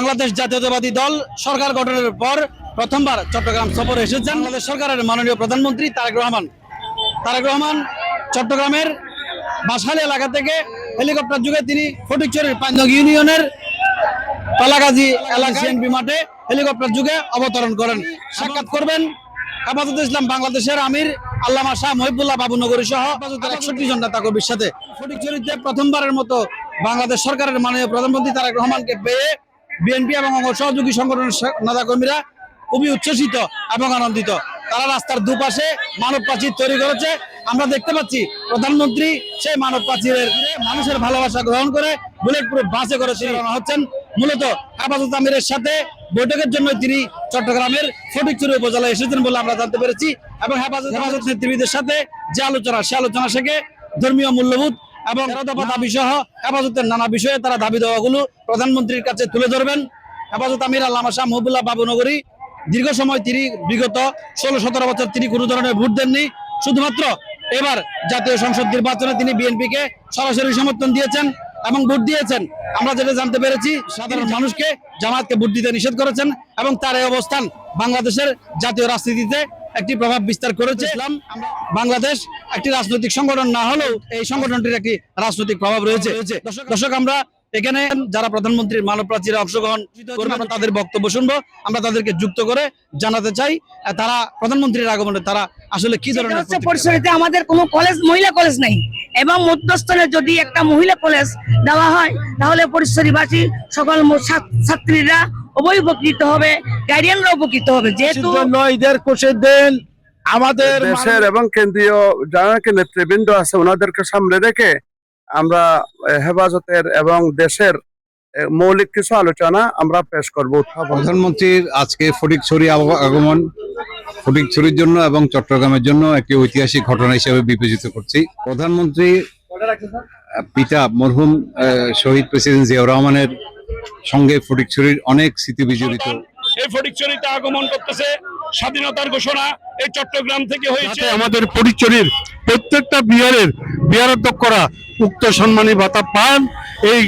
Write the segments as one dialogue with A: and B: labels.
A: বাংলাদেশ জাতীয়তাবাদী দল সরকার গঠনের পর প্রথমবার চট্টগ্রাম সফরে এসেছেন বাংলাদেশ সরকারের মাননীয় প্রধানমন্ত্রী তারেক রহমান চট্টগ্রামের বাসাইল এলাকা থেকে হেলিকপ্টার যুগে তিনি ফটিকছড়ির পাঞ্জং ইউনিয়নের পালাগাজী এলাকা সিএনপি মাঠে হেলিকপ্টার যুগে অবতরণ করেন। সাক্ষাৎ করবেন হেফাজতে ইসলাম বাংলাদেশের আমির আল্লামা শাহ মহিবুল্লাহ বাবুনগরী সহ হেফাজতের 61 জন নেতা কর্মীর সাথে। ফটিকছড়িতে প্রথমবারের মতো বাংলাদেশ সরকারের মাননীয় প্রধানমন্ত্রী তারেক রহমানকে পেয়ে বিএনপি এবং সহযোগী সংগঠনের নেতা কর্মীরা খুবই উচ্ছ্বসিত এবং আনন্দিত। তারা রাস্তার দুপাশে মানব প্রাচীর তৈরি করেছে। আমরা দেখতে পাচ্ছি প্রধানমন্ত্রী সেই মানব প্রাচীরের মানুষের ভালোবাসা গ্রহণ করে বুলেট প্রুফ বাসে করে রওনা হচ্ছেন। মূলত হেফাজত আমিরের সাথে বৈঠকের জন্য তিনি চট্টগ্রামের ফটিকছড়ি উপজেলায় এসেছেন বলে আমরা জানতে পেরেছি এবং হেফাজত নেতৃবৃন্দের সাথে যে আলোচনা সে আলোচনা থেকে ধর্মীয় মূল্যবোধ এবং দাবি সহ হেফাজতের নানা বিষয়ে তারা দাবি দেওয়াগুলো প্রধানমন্ত্রীর কাছে তুলে ধরবেন। হেফাজত আমির আল্লামা শাহ মহিবুল্লাহ বাবুনগরী দীর্ঘ সময় তিনি বিগত 16-17 বছর তিনি কোনো ধরনের ভোট দেননি। শুধুমাত্র এবার জাতীয় সংসদ নির্বাচনে তিনি বিএনপিকে সরাসরি সমর্থন দিয়েছেন এবং ভোট দিয়েছেন। আমরা যেটা জানতে পেরেছি সাধারণ মানুষকে জামায়াতকে ভোট দিতে নিষেধ করেছেন এবং তার এই অবস্থান বাংলাদেশের জাতীয় রাজনীতিতে একটি প্রভাব বিস্তার করেছে। বাংলাদেশ একটি রাজনৈতিক সংগঠন না হলেও এই সংগঠনটির একটি রাজনৈতিক প্রভাব রয়েছে। দর্শক, আমরা এখানে যারা প্রধানমন্ত্রীর মানব প্রাচীরে অংশগ্রহণ করবেন আমরা তাদের বক্তব্য শুনবো। আমরা তাদেরকে যুক্ত করে জানাতে চাই তারা প্রধানমন্ত্রীর আগমনে তারা আসলে কি ধরনের
B: পরিসরে আমাদের কোনো কলেজ মহিলা কলেজ নেই এবং মধ্যস্থলে যদি একটা মহিলা কলেজ দেওয়া হয় তাহলে পরিসরবাসী সকল ছাত্রীরা উভয় উপকৃত হবে, গার্ডিয়ানরা উপকৃত হবে। যেহেতু
C: ঈদের খুশির দিন আমাদের দেশের এবং কেন্দ্রীয় যারা নেতৃবৃন্দ আছে ওনাদেরকে সামনে রেখে আমরা হেফাজতের এবং দেশের মৌলিক কিছু আলোচনা আমরা পেশ করব।
D: প্রধানমন্ত্রীর আজকে ফটিকছড়ি আগমন ফটিকছড়ির জন্য এবং চট্টগ্রামের জন্য একটি ঐতিহাসিক ঘটনা হিসেবে বিবেচিত করছি। প্রধানমন্ত্রী পিতা মরহুম শহীদ প্রেসিডেন্ট জিয়াউর রহমানের সঙ্গে ফটিকছড়ির অনেক স্মৃতি বিজড়িত।
E: এই ফটিকছড়িতে আগমন করতেছে, স্বাধীনতার ঘোষণা এই চট্টগ্রাম থেকে হয়েছে।
F: আমাদের ফটিকছড়ির প্রত্যেকটা বিহারাধ্যক্ষরা উক্ত সম্মানী ভাতা পান, এই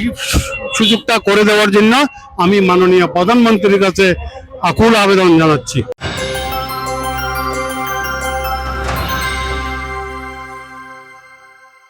F: সুযোগটা করে দেওয়ার জন্য আমি মাননীয় প্রধানমন্ত্রীর কাছে আকুল আবেদন জানাচ্ছি।